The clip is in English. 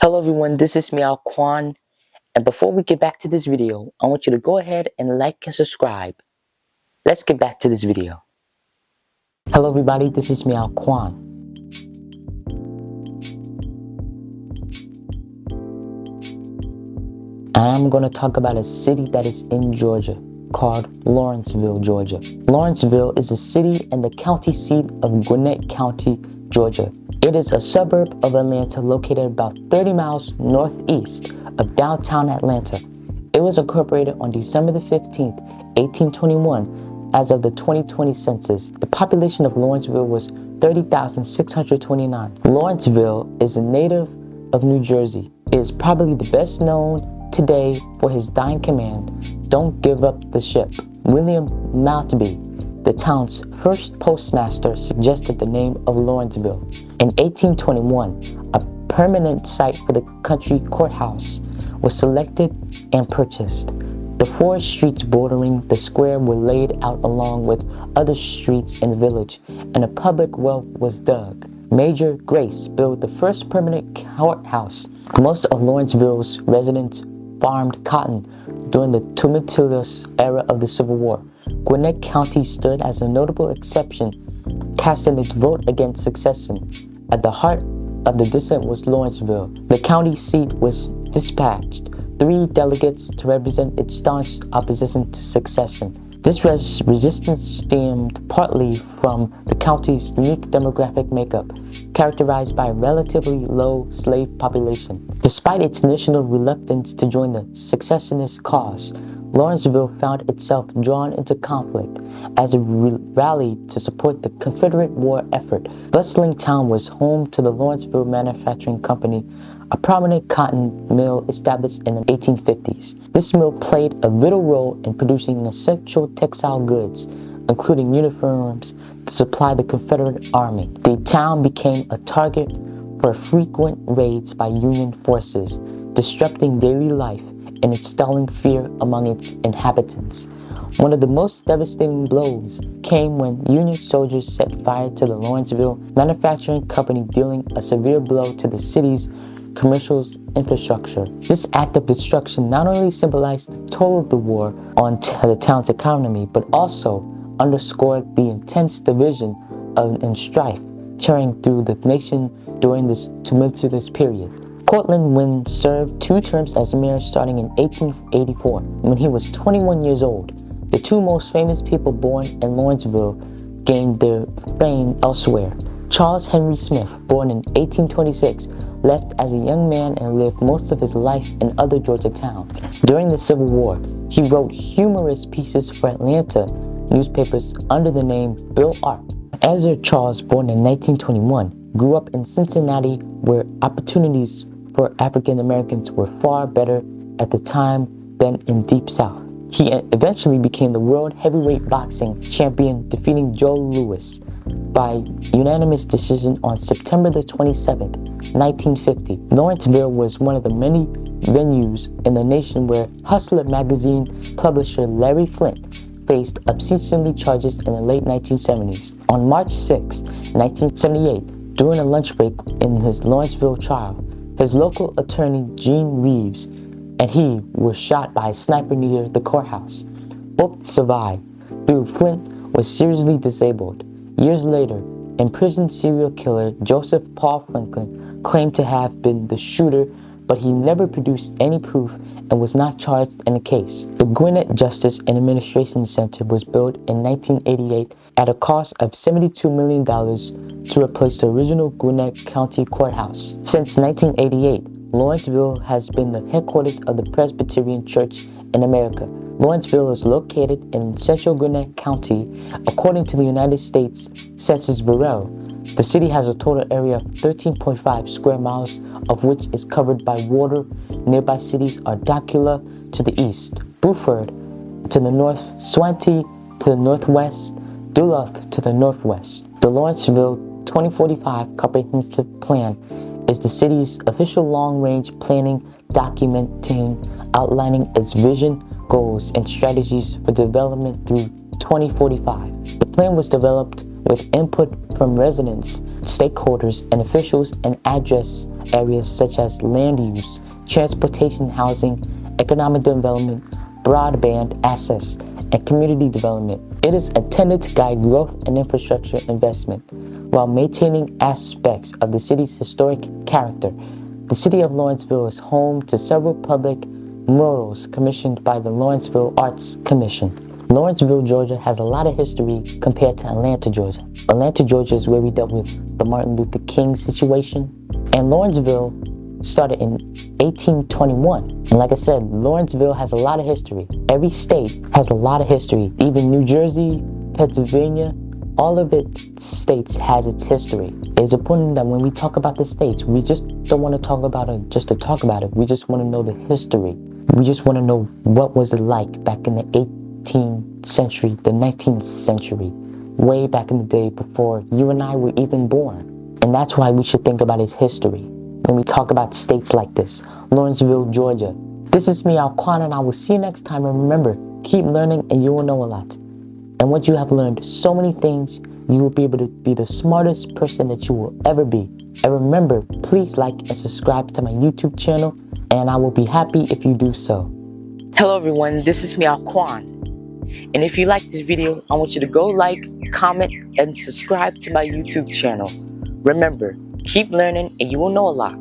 Hello everyone, this is me Alquan, and before we get back to this video, I want you to go ahead and like and subscribe. Let's get back to this video. Hello everybody, this is me Alquan. And I'm going to talk about a city that is in Georgia called Lawrenceville, Georgia. Lawrenceville is the city and the county seat of Gwinnett County, Georgia. It is a suburb of Atlanta located about 30 miles northeast of downtown Atlanta. It was incorporated on December the 15th, 1821, as of the 2020 census. The population of Lawrenceville was 30,629. Lawrenceville is a native of New Jersey. It is probably the best known today for his dying command, "Don't give up the ship." William Maltby, the town's first postmaster, suggested the name of Lawrenceville. In 1821, a permanent site for the country courthouse was selected and purchased. The 4 streets bordering the square were laid out along with other streets in the village, and a public well was dug. Major Grace built the first permanent courthouse. Most of Lawrenceville's residents farmed cotton during the tumultuous era of the Civil War. Gwinnett County stood as a notable exception, casting its vote against secession. At the heart of the dissent was Lawrenceville. The county seat was dispatched 3 delegates to represent its staunch opposition to secession. This resistance stemmed partly from the county's unique demographic makeup, characterized by a relatively low slave population. Despite its initial reluctance to join the secessionist cause, Lawrenceville found itself drawn into conflict as it rallied to support the Confederate war effort. Bustling town was home to the Lawrenceville Manufacturing Company, a prominent cotton mill established in the 1850s. This mill played a vital role in producing essential textile goods, including uniforms to supply the Confederate Army. The town became a target for frequent raids by Union forces, disrupting daily life and installing fear among its inhabitants. One of the most devastating blows came when Union soldiers set fire to the Lawrenceville Manufacturing Company, dealing a severe blow to the city's commercial infrastructure. This act of destruction not only symbolized the toll of the war on the town's economy, but also underscored the intense division and strife tearing through the nation during this tumultuous period. Cortlandt Winn served 2 terms as mayor starting in 1884 when he was 21 years old. The 2 most famous people born in Lawrenceville gained their fame elsewhere. Charles Henry Smith, born in 1826, left as a young man and lived most of his life in other Georgia towns. During the Civil War, he wrote humorous pieces for Atlanta newspapers under the name Bill Arp. Ezra Charles, born in 1921, grew up in Cincinnati, where opportunities for African Americans were far better at the time than in Deep South. He eventually became the world heavyweight boxing champion, defeating Joe Louis by unanimous decision on September the 27th, 1950. Lawrenceville was one of the many venues in the nation where Hustler magazine publisher Larry Flint faced obscenity charges in the late 1970s. On March 6, 1978, during a lunch break in his Lawrenceville trial, his local attorney Gene Reeves and he were shot by a sniper near the courthouse. Both survived, though Flint was seriously disabled. Years later, imprisoned serial killer Joseph Paul Franklin claimed to have been the shooter, but he never produced any proof and was not charged in the case. The Gwinnett Justice and Administration Center was built in 1988 at a cost of $72 million to replace the original Gwinnett County Courthouse. Since 1988, Lawrenceville has been the headquarters of the Presbyterian Church in America. Lawrenceville is located in central Gwinnett County. According to the United States Census Bureau, the city has a total area of 13.5 square miles, of which is covered by water. Nearby cities are Docula to the east, Beaufort to the north, Swansea to the northwest, Duluth to the northwest. The Lawrenceville 2045 Comprehensive Plan is the city's official long-range planning document outlining its vision, goals, and strategies for development through 2045. The plan was developed with input from residents, stakeholders, and officials and address areas such as land use, transportation, housing, economic development, broadband access, and community development. It is intended to guide growth and infrastructure investment while maintaining aspects of the city's historic character. The city of Lawrenceville is home to several public murals commissioned by the Lawrenceville Arts Commission. Lawrenceville, Georgia has a lot of history compared to Atlanta, Georgia. Atlanta, Georgia is where we dealt with the Martin Luther King situation. And Lawrenceville started in 1821. And like I said, Lawrenceville has a lot of history. Every state has a lot of history. Even New Jersey, Pennsylvania, all of it states has its history. It's important that when we talk about the states, we just don't want to talk about it just to talk about it. We just want to know the history. We just want to know what was it like back in the 18th century, the 19th century, way back in the day before you and I were even born. And that's why we should think about its history when we talk about states like this. Lawrenceville, Georgia. This is me, Alquan, and I will see you next time. And remember, keep learning and you will know a lot. And once you have learned so many things, you will be able to be the smartest person that you will ever be. And remember, please like and subscribe to my YouTube channel, and I will be happy if you do so. Hello everyone, this is me, Alquan. And if you like this video, I want you to go like, comment, and subscribe to my YouTube channel. Remember, keep learning and you will know a lot.